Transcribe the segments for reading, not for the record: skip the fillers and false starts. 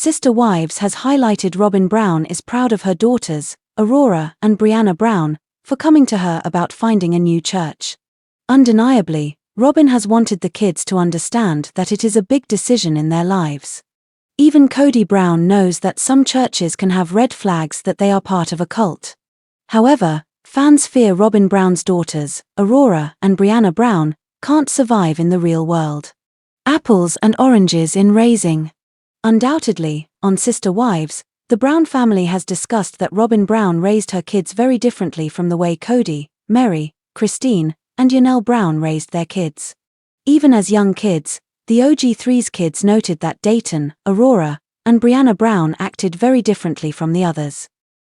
Sister Wives has highlighted Robyn Brown is proud of her daughters, Aurora and Breanna Brown, for coming to her about finding a new church. Undeniably, Robyn has wanted the kids to understand that it is a big decision in their lives. Even Kody Brown knows that some churches can have red flags that they are part of a cult. However, fans fear Robyn Brown's daughters, Aurora and Breanna Brown, can't survive in the real world. Apples and oranges in raising. Undoubtedly, on Sister Wives, the Brown family has discussed that Robyn Brown raised her kids very differently from the way Kody, Mary, Christine, and Yanelle Brown raised their kids. Even as young kids, the OG3's kids noted that Dayton, Aurora, and Breanna Brown acted very differently from the others.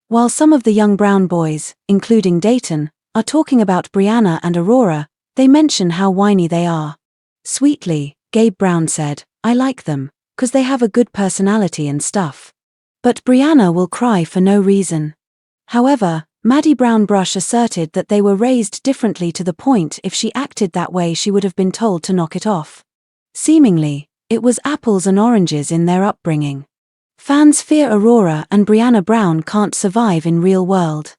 While some of the young Brown boys, including Dayton, are talking about Breanna and Aurora, they mention how whiny they are. Sweetly, Gabe Brown said, "I like them, 'cause they have a good personality and stuff. But Breanna will cry for no reason." However, Maddie Brown Brush asserted that they were raised differently to the point if she acted that way she would have been told to knock it off. Seemingly, it was apples and oranges in their upbringing. Fans fear Aurora and Breanna Brown can't survive in real world.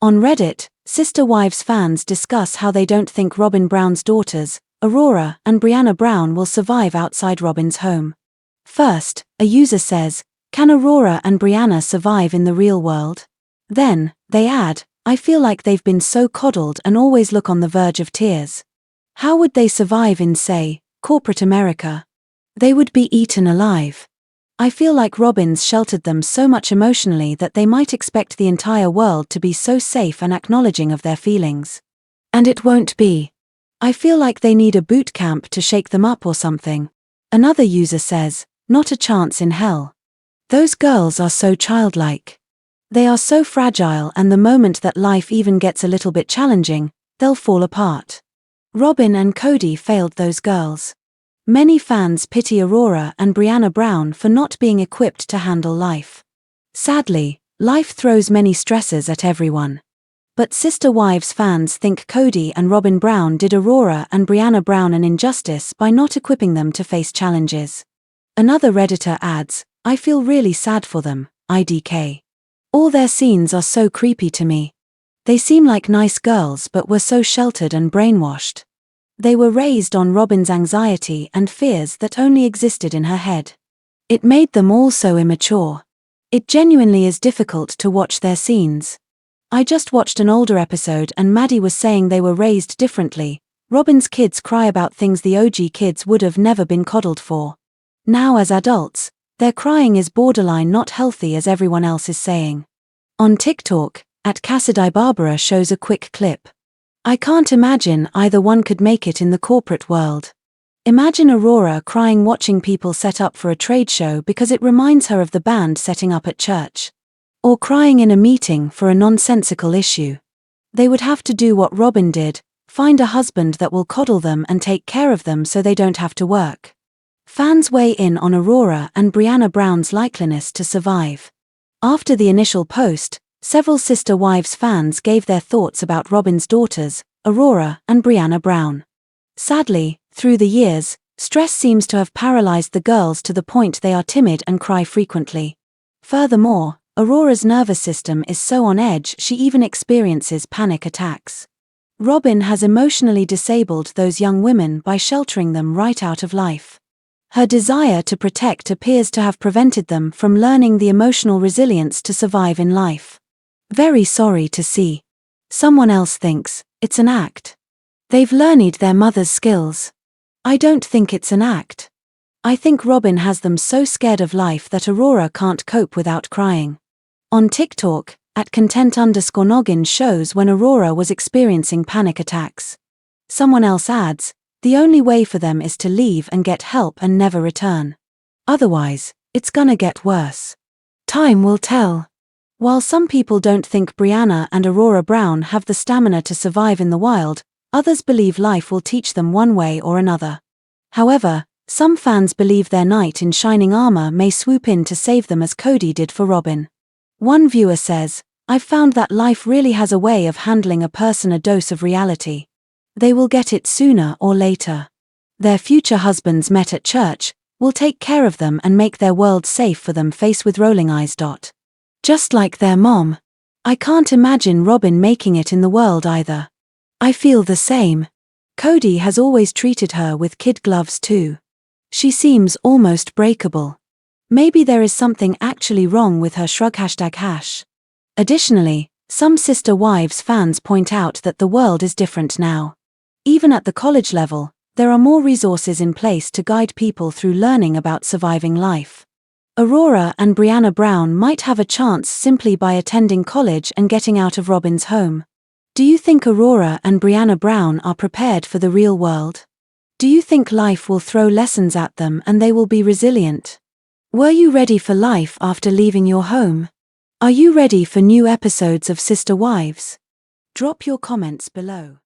On Reddit, Sister Wives fans discuss how they don't think Robyn Brown's daughters, Aurora and Breanna Brown, will survive outside Robyn's home. First, a user says, "Can Aurora and Breanna survive in the real world?" Then, they add, "I feel like they've been so coddled and always look on the verge of tears. How would they survive in, say, corporate America? They would be eaten alive. I feel like Robyn's sheltered them so much emotionally that they might expect the entire world to be so safe and acknowledging of their feelings. And it won't be. I feel like they need a boot camp to shake them up or something." Another user says, "Not a chance in hell. Those girls are so childlike. They are so fragile, and the moment that life even gets a little bit challenging, they'll fall apart." Robyn and Kody failed those girls. Many fans pity Aurora and Breanna Brown for not being equipped to handle life. Sadly, life throws many stresses at everyone. But Sister Wives fans think Kody and Robyn Brown did Aurora and Breanna Brown an injustice by not equipping them to face challenges. Another Redditor adds, "I feel really sad for them, IDK. All their scenes are so creepy to me. They seem like nice girls but were so sheltered and brainwashed. They were raised on Robyn's anxiety and fears that only existed in her head. It made them all so immature. It genuinely is difficult to watch their scenes. I just watched an older episode and Maddie was saying they were raised differently. Robyn's kids cry about things the OG kids would have never been coddled for. Now as adults, their crying is borderline not healthy as everyone else is saying." On TikTok, @Cassidy shows a quick clip. "I can't imagine either one could make it in the corporate world. Imagine Aurora crying watching people set up for a trade show because it reminds her of the band setting up at church. Or crying in a meeting for a nonsensical issue. They would have to do what Robyn did, find a husband that will coddle them and take care of them so they don't have to work." Fans weigh in on Aurora and Breanna Brown's likeliness to survive. After the initial post, several Sister Wives fans gave their thoughts about Robyn's daughters, Aurora and Breanna Brown. Sadly, through the years, stress seems to have paralyzed the girls to the point they are timid and cry frequently. Furthermore, Aurora's nervous system is so on edge she even experiences panic attacks. Robyn has emotionally disabled those young women by sheltering them right out of life. Her desire to protect appears to have prevented them from learning the emotional resilience to survive in life. Very sorry to see. Someone else thinks it's an act. They've learned their mother's skills. I don't think it's an act. I think Robyn has them so scared of life that Aurora can't cope without crying. On TikTok, @content_noggin shows when Aurora was experiencing panic attacks. Someone else adds, "The only way for them is to leave and get help and never return. Otherwise, it's gonna get worse. Time will tell." While some people don't think Breanna and Aurora Brown have the stamina to survive in the wild, others believe life will teach them one way or another. However, some fans believe their knight in shining armor may swoop in to save them as Kody did for Robyn. One viewer says, "I've found that life really has a way of handling a person a dose of reality. They will get it sooner or later. Their future husbands met at church, will take care of them and make their world safe for them. Face with rolling eyes. Just like their mom. I can't imagine Robyn making it in the world either. I feel the same. Kody has always treated her with kid gloves too. She seems almost breakable. Maybe there is something actually wrong with her. Shrug. #. Additionally, some Sister Wives fans point out that the world is different now. Even at the college level, there are more resources in place to guide people through learning about surviving life. Aurora and Breanna Brown might have a chance simply by attending college and getting out of Robyn's home. Do you think Aurora and Breanna Brown are prepared for the real world? Do you think life will throw lessons at them and they will be resilient? Were you ready for life after leaving your home? Are you ready for new episodes of Sister Wives? Drop your comments below.